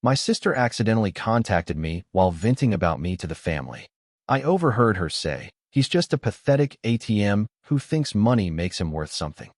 My sister accidentally contacted me while venting about me to the family. I overheard her say, "He's just a pathetic ATM who thinks money makes him worth something."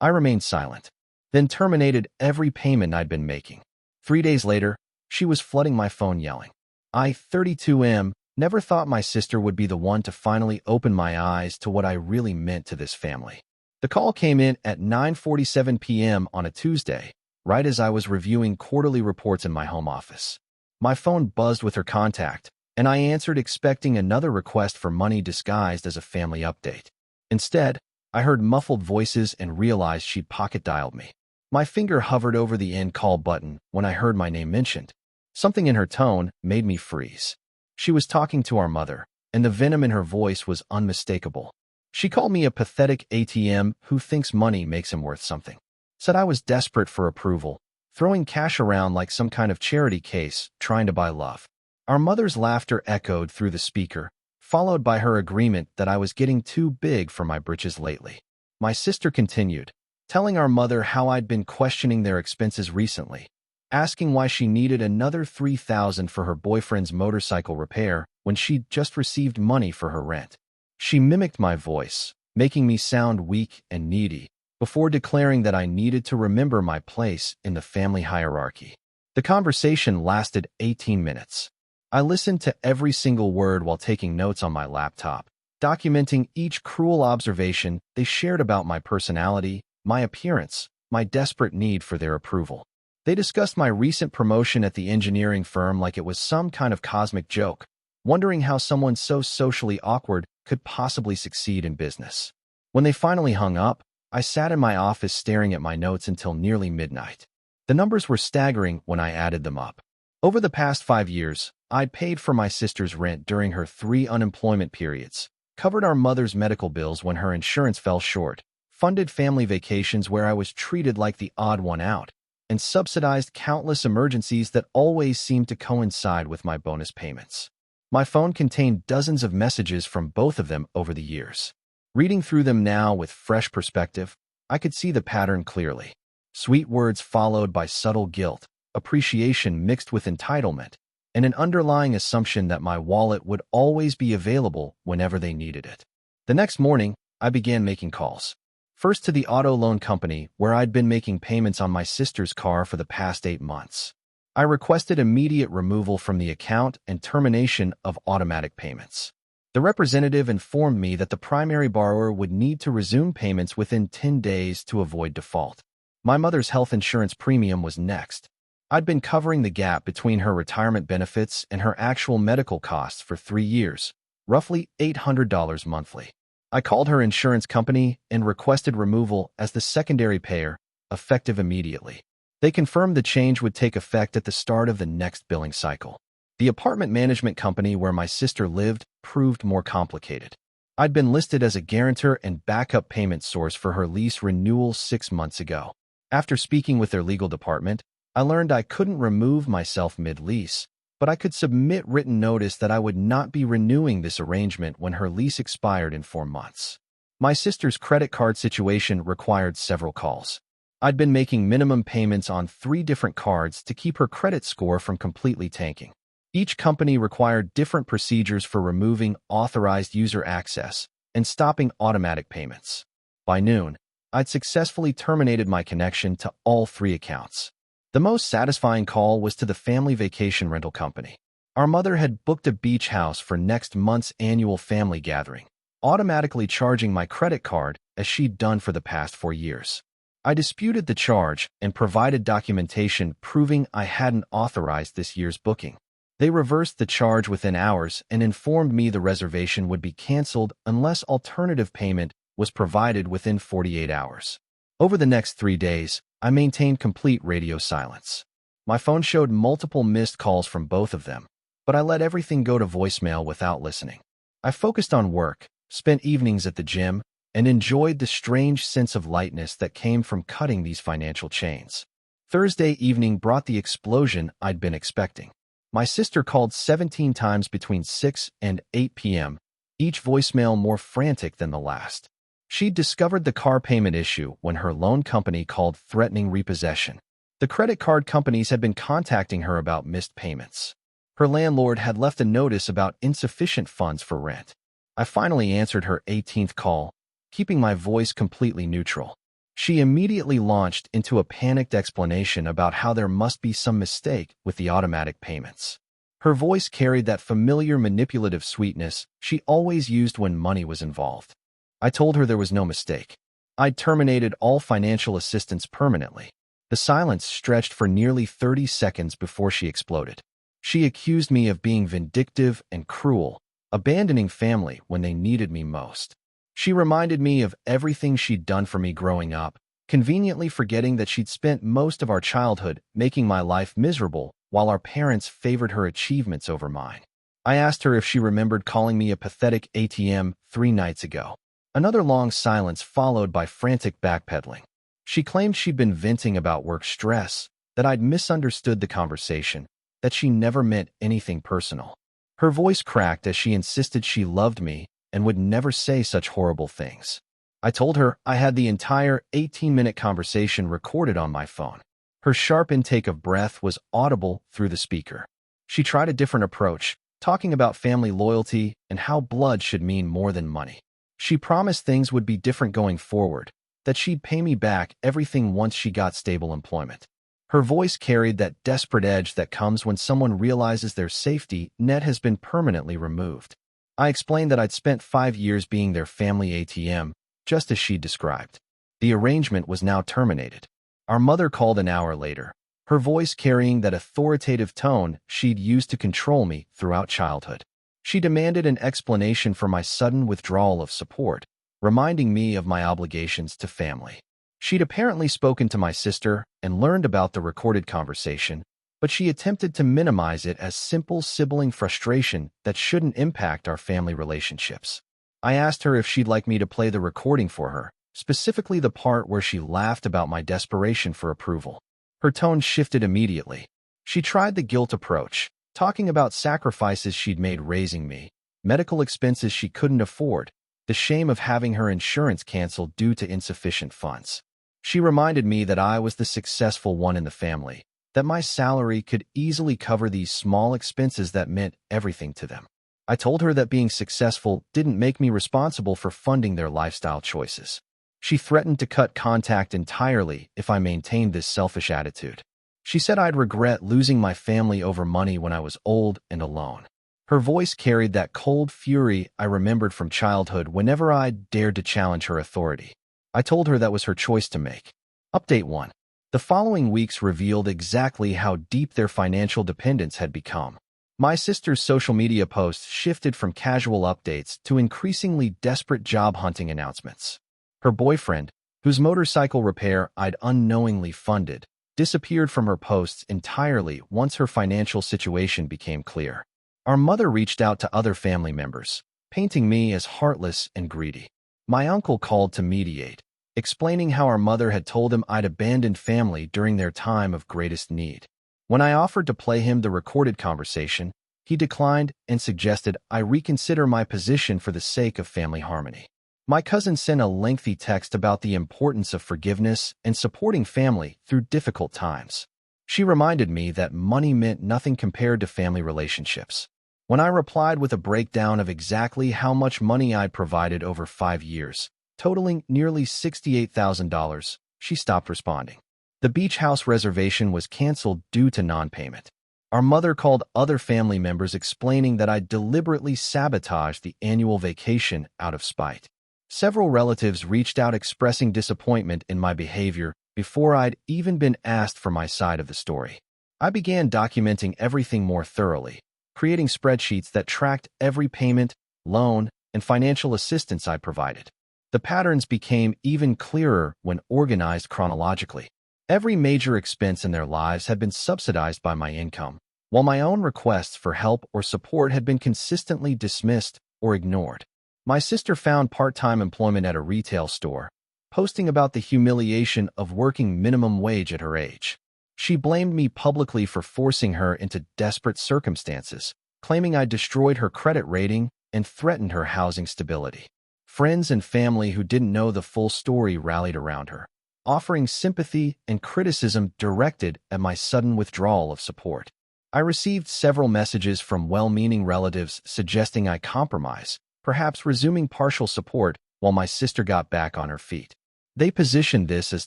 I remained silent, then terminated every payment I'd been making. 3 days later, she was flooding my phone yelling, "I, 32M, never thought my sister would be the one to finally open my eyes to what I really meant to this family." The call came in at 9:47 p.m. on a Tuesday, right as I was reviewing quarterly reports in my home office. My phone buzzed with her contact, and I answered expecting another request for money disguised as a family update. Instead, I heard muffled voices and realized she'd pocket-dialed me. My finger hovered over the end call button when I heard my name mentioned. Something in her tone made me freeze. She was talking to our mother, and the venom in her voice was unmistakable. She called me a pathetic ATM who thinks money makes him worth something. Said I was desperate for approval, throwing cash around like some kind of charity case, trying to buy love. Our mother's laughter echoed through the speaker, followed by her agreement that I was getting too big for my britches lately. My sister continued, telling our mother how I'd been questioning their expenses recently, asking why she needed another $3,000 for her boyfriend's motorcycle repair when she'd just received money for her rent. She mimicked my voice, making me sound weak and needy, before declaring that I needed to remember my place in the family hierarchy. The conversation lasted 18 minutes. I listened to every single word while taking notes on my laptop, documenting each cruel observation they shared about my personality, my appearance, my desperate need for their approval. They discussed my recent promotion at the engineering firm like it was some kind of cosmic joke, wondering how someone so socially awkward could possibly succeed in business. When they finally hung up, I sat in my office staring at my notes until nearly midnight. The numbers were staggering when I added them up. Over the past 5 years, I'd paid for my sister's rent during her 3 unemployment periods, covered our mother's medical bills when her insurance fell short, funded family vacations where I was treated like the odd one out, and subsidized countless emergencies that always seemed to coincide with my bonus payments. My phone contained dozens of messages from both of them over the years. Reading through them now with fresh perspective, I could see the pattern clearly. Sweet words followed by subtle guilt, appreciation mixed with entitlement, and an underlying assumption that my wallet would always be available whenever they needed it. The next morning, I began making calls. First to the auto loan company, where I'd been making payments on my sister's car for the past 8 months. I requested immediate removal from the account and termination of automatic payments. The representative informed me that the primary borrower would need to resume payments within 10 days to avoid default. My mother's health insurance premium was next. I'd been covering the gap between her retirement benefits and her actual medical costs for 3 years, roughly $800 monthly. I called her insurance company and requested removal as the secondary payer, effective immediately. They confirmed the change would take effect at the start of the next billing cycle. The apartment management company where my sister lived proved more complicated. I'd been listed as a guarantor and backup payment source for her lease renewal 6 months ago. After speaking with their legal department, I learned I couldn't remove myself mid-lease, but I could submit written notice that I would not be renewing this arrangement when her lease expired in 4 months. My sister's credit card situation required several calls. I'd been making minimum payments on 3 different cards to keep her credit score from completely tanking. Each company required different procedures for removing authorized user access and stopping automatic payments. By noon, I'd successfully terminated my connection to all 3 accounts. The most satisfying call was to the family vacation rental company. Our mother had booked a beach house for next month's annual family gathering, automatically charging my credit card as she'd done for the past 4 years. I disputed the charge and provided documentation proving I hadn't authorized this year's booking. They reversed the charge within hours and informed me the reservation would be canceled unless alternative payment was provided within 48 hours. Over the next 3 days, I maintained complete radio silence. My phone showed multiple missed calls from both of them, but I let everything go to voicemail without listening. I focused on work, spent evenings at the gym, and enjoyed the strange sense of lightness that came from cutting these financial chains. Thursday evening brought the explosion I'd been expecting. My sister called 17 times between 6 and 8 p.m., each voicemail more frantic than the last. She'd discovered the car payment issue when her loan company called threatening repossession. The credit card companies had been contacting her about missed payments. Her landlord had left a notice about insufficient funds for rent. I finally answered her 18th call, keeping my voice completely neutral. She immediately launched into a panicked explanation about how there must be some mistake with the automatic payments. Her voice carried that familiar manipulative sweetness she always used when money was involved. I told her there was no mistake. I'd terminated all financial assistance permanently. The silence stretched for nearly 30 seconds before she exploded. She accused me of being vindictive and cruel, abandoning family when they needed me most. She reminded me of everything she'd done for me growing up, conveniently forgetting that she'd spent most of our childhood making my life miserable while our parents favored her achievements over mine. I asked her if she remembered calling me a pathetic ATM 3 nights ago. Another long silence followed by frantic backpedaling. She claimed she'd been venting about work stress, that I'd misunderstood the conversation, that she never meant anything personal. Her voice cracked as she insisted she loved me and would never say such horrible things. I told her I had the entire 18-minute conversation recorded on my phone. Her sharp intake of breath was audible through the speaker. She tried a different approach, talking about family loyalty and how blood should mean more than money. She promised things would be different going forward, that she'd pay me back everything once she got stable employment. Her voice carried that desperate edge that comes when someone realizes their safety net has been permanently removed. I explained that I'd spent 5 years being their family ATM, just as she described. The arrangement was now terminated. Our mother called an hour later, her voice carrying that authoritative tone she'd used to control me throughout childhood. She demanded an explanation for my sudden withdrawal of support, reminding me of my obligations to family. She'd apparently spoken to my sister and learned about the recorded conversation, but she attempted to minimize it as simple sibling frustration that shouldn't impact our family relationships. I asked her if she'd like me to play the recording for her, specifically the part where she laughed about my desperation for approval. Her tone shifted immediately. She tried the guilt approach, talking about sacrifices she'd made raising me, medical expenses she couldn't afford, the shame of having her insurance canceled due to insufficient funds. She reminded me that I was the successful one in the family, that my salary could easily cover these small expenses that meant everything to them. I told her that being successful didn't make me responsible for funding their lifestyle choices. She threatened to cut contact entirely if I maintained this selfish attitude. She said I'd regret losing my family over money when I was old and alone. Her voice carried that cold fury I remembered from childhood whenever I dared to challenge her authority. I told her that was her choice to make. Update 1. The following weeks revealed exactly how deep their financial dependence had become. My sister's social media posts shifted from casual updates to increasingly desperate job hunting announcements. Her boyfriend, whose motorcycle repair I'd unknowingly funded, disappeared from her posts entirely once her financial situation became clear. Our mother reached out to other family members, painting me as heartless and greedy. My uncle called to mediate, explaining how our mother had told him I'd abandoned family during their time of greatest need. When I offered to play him the recorded conversation, he declined and suggested I reconsider my position for the sake of family harmony. My cousin sent a lengthy text about the importance of forgiveness and supporting family through difficult times. She reminded me that money meant nothing compared to family relationships. When I replied with a breakdown of exactly how much money I'd provided over 5 years, totaling nearly $68,000, she stopped responding. The beach house reservation was canceled due to non-payment. Our mother called other family members explaining that I'd deliberately sabotaged the annual vacation out of spite. Several relatives reached out expressing disappointment in my behavior before I'd even been asked for my side of the story. I began documenting everything more thoroughly, creating spreadsheets that tracked every payment, loan, and financial assistance I provided. The patterns became even clearer when organized chronologically. Every major expense in their lives had been subsidized by my income, while my own requests for help or support had been consistently dismissed or ignored. My sister found part-time employment at a retail store, posting about the humiliation of working minimum wage at her age. She blamed me publicly for forcing her into desperate circumstances, claiming I destroyed her credit rating and threatened her housing stability. Friends and family who didn't know the full story rallied around her. offering sympathy and criticism directed at my sudden withdrawal of support. I received several messages from well-meaning relatives suggesting I compromise, perhaps resuming partial support while my sister got back on her feet. They positioned this as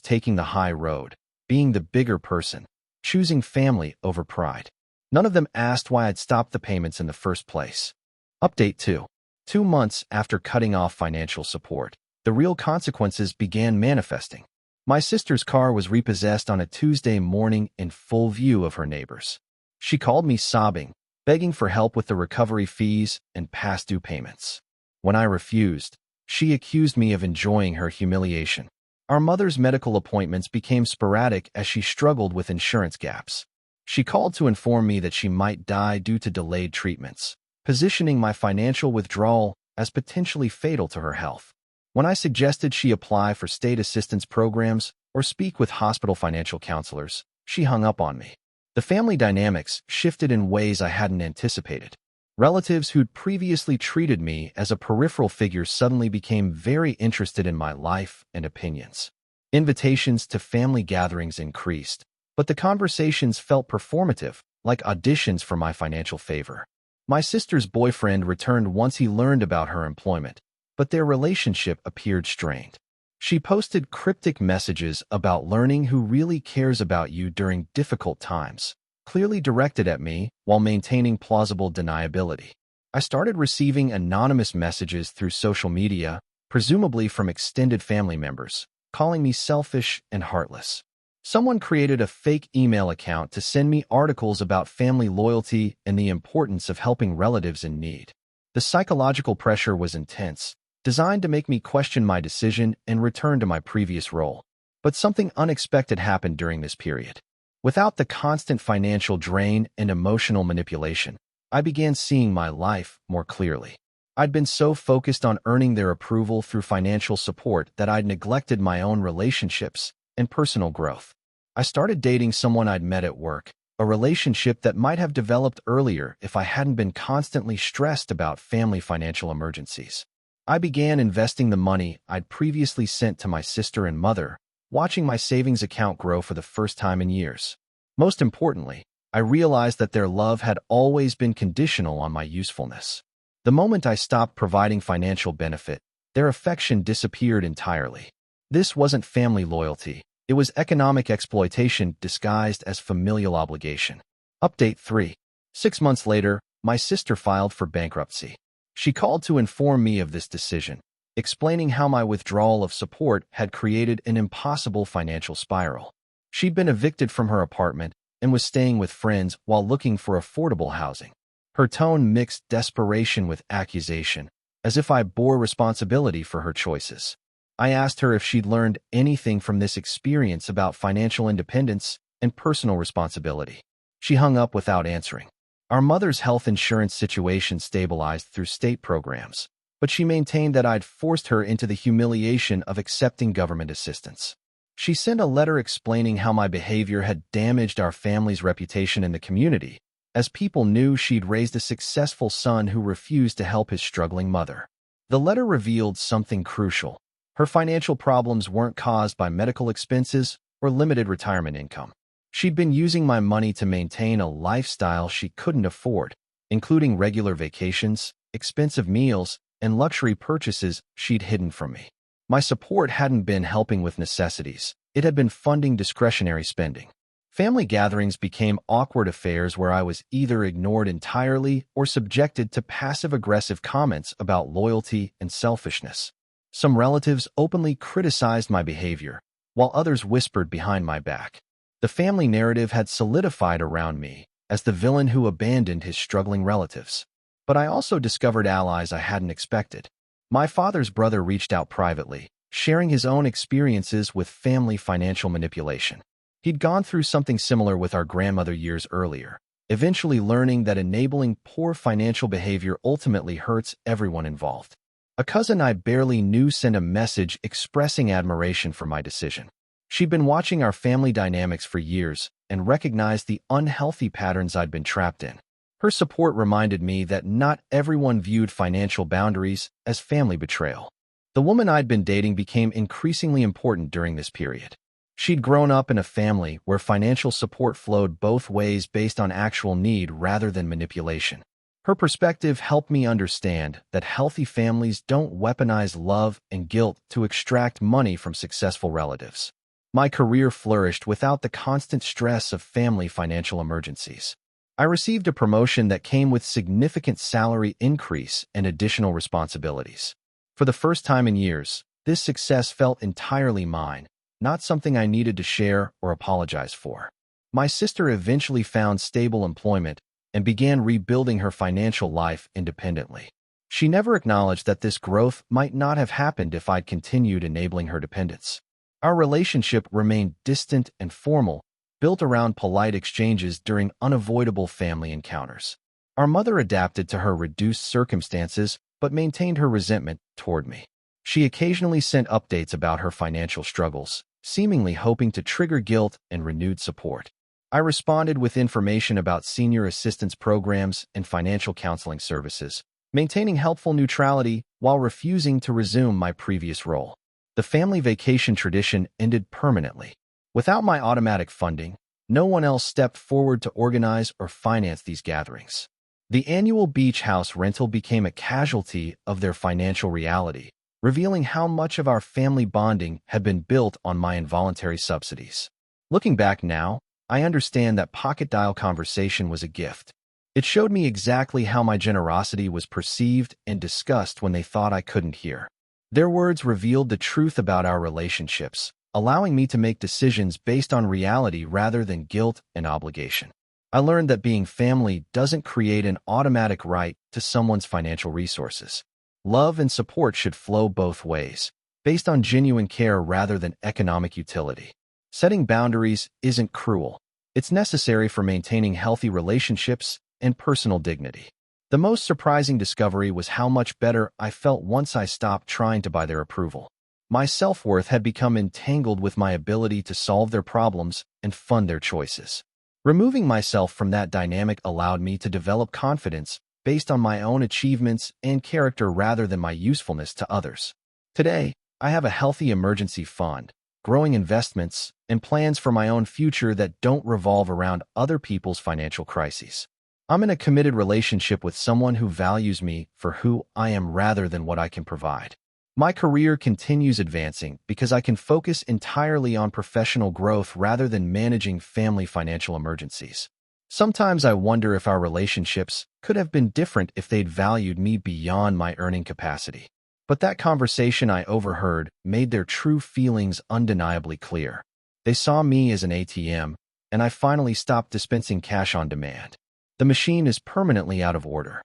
taking the high road, being the bigger person, choosing family over pride. None of them asked why I'd stopped the payments in the first place. Update 2. 2 months after cutting off financial support, the real consequences began manifesting. My sister's car was repossessed on a Tuesday morning in full view of her neighbors. She called me sobbing, begging for help with the recovery fees and past due payments. When I refused, she accused me of enjoying her humiliation. Our mother's medical appointments became sporadic as she struggled with insurance gaps. She called to inform me that she might die due to delayed treatments, positioning my financial withdrawal as potentially fatal to her health. When I suggested she apply for state assistance programs or speak with hospital financial counselors, she hung up on me. The family dynamics shifted in ways I hadn't anticipated. Relatives who'd previously treated me as a peripheral figure suddenly became very interested in my life and opinions. Invitations to family gatherings increased, but the conversations felt performative, like auditions for my financial favor. My sister's boyfriend returned once he learned about her employment, but their relationship appeared strained. She posted cryptic messages about learning who really cares about you during difficult times, clearly directed at me while maintaining plausible deniability. I started receiving anonymous messages through social media, presumably from extended family members, calling me selfish and heartless. Someone created a fake email account to send me articles about family loyalty and the importance of helping relatives in need. The psychological pressure was intense, designed to make me question my decision and return to my previous role. But something unexpected happened during this period. Without the constant financial drain and emotional manipulation, I began seeing my life more clearly. I'd been so focused on earning their approval through financial support that I'd neglected my own relationships and personal growth. I started dating someone I'd met at work, a relationship that might have developed earlier if I hadn't been constantly stressed about family financial emergencies. I began investing the money I'd previously sent to my sister and mother, watching my savings account grow for the first time in years. Most importantly, I realized that their love had always been conditional on my usefulness. The moment I stopped providing financial benefit, their affection disappeared entirely. This wasn't family loyalty. It was economic exploitation disguised as familial obligation. Update 3. 6 months later, my sister filed for bankruptcy. She called to inform me of this decision, explaining how my withdrawal of support had created an impossible financial spiral. She'd been evicted from her apartment and was staying with friends while looking for affordable housing. Her tone mixed desperation with accusation, as if I bore responsibility for her choices. I asked her if she'd learned anything from this experience about financial independence and personal responsibility. She hung up without answering. Our mother's health insurance situation stabilized through state programs, but she maintained that I'd forced her into the humiliation of accepting government assistance. She sent a letter explaining how my behavior had damaged our family's reputation in the community, as people knew she'd raised a successful son who refused to help his struggling mother. The letter revealed something crucial. Her financial problems weren't caused by medical expenses or limited retirement income. She'd been using my money to maintain a lifestyle she couldn't afford, including regular vacations, expensive meals, and luxury purchases she'd hidden from me. My support hadn't been helping with necessities. It had been funding discretionary spending. Family gatherings became awkward affairs where I was either ignored entirely or subjected to passive-aggressive comments about loyalty and selfishness. Some relatives openly criticized my behavior, while others whispered behind my back. The family narrative had solidified around me as the villain who abandoned his struggling relatives. But I also discovered allies I hadn't expected. My father's brother reached out privately, sharing his own experiences with family financial manipulation. He'd gone through something similar with our grandmother years earlier, eventually learning that enabling poor financial behavior ultimately hurts everyone involved. A cousin I barely knew sent a message expressing admiration for my decision. She'd been watching our family dynamics for years and recognized the unhealthy patterns I'd been trapped in. Her support reminded me that not everyone viewed financial boundaries as family betrayal. The woman I'd been dating became increasingly important during this period. She'd grown up in a family where financial support flowed both ways based on actual need rather than manipulation. Her perspective helped me understand that healthy families don't weaponize love and guilt to extract money from successful relatives. My career flourished without the constant stress of family financial emergencies. I received a promotion that came with significant salary increase and additional responsibilities. For the first time in years, this success felt entirely mine, not something I needed to share or apologize for. My sister eventually found stable employment and began rebuilding her financial life independently. She never acknowledged that this growth might not have happened if I'd continued enabling her dependence. Our relationship remained distant and formal, built around polite exchanges during unavoidable family encounters. Our mother adapted to her reduced circumstances but maintained her resentment toward me. She occasionally sent updates about her financial struggles, seemingly hoping to trigger guilt and renewed support. I responded with information about senior assistance programs and financial counseling services, maintaining helpful neutrality while refusing to resume my previous role. The family vacation tradition ended permanently. Without my automatic funding, no one else stepped forward to organize or finance these gatherings. The annual beach house rental became a casualty of their financial reality, revealing how much of our family bonding had been built on my involuntary subsidies. Looking back now, I understand that pocket dial conversation was a gift. It showed me exactly how my generosity was perceived and discussed when they thought I couldn't hear. Their words revealed the truth about our relationships, allowing me to make decisions based on reality rather than guilt and obligation. I learned that being family doesn't create an automatic right to someone's financial resources. Love and support should flow both ways, based on genuine care rather than economic utility. Setting boundaries isn't cruel. It's necessary for maintaining healthy relationships and personal dignity. The most surprising discovery was how much better I felt once I stopped trying to buy their approval. My self-worth had become entangled with my ability to solve their problems and fund their choices. Removing myself from that dynamic allowed me to develop confidence based on my own achievements and character rather than my usefulness to others. Today, I have a healthy emergency fund, growing investments, and plans for my own future that don't revolve around other people's financial crises. I'm in a committed relationship with someone who values me for who I am rather than what I can provide. My career continues advancing because I can focus entirely on professional growth rather than managing family financial emergencies. Sometimes I wonder if our relationships could have been different if they'd valued me beyond my earning capacity. But that conversation I overheard made their true feelings undeniably clear. They saw me as an ATM, and I finally stopped dispensing cash on demand. The machine is permanently out of order.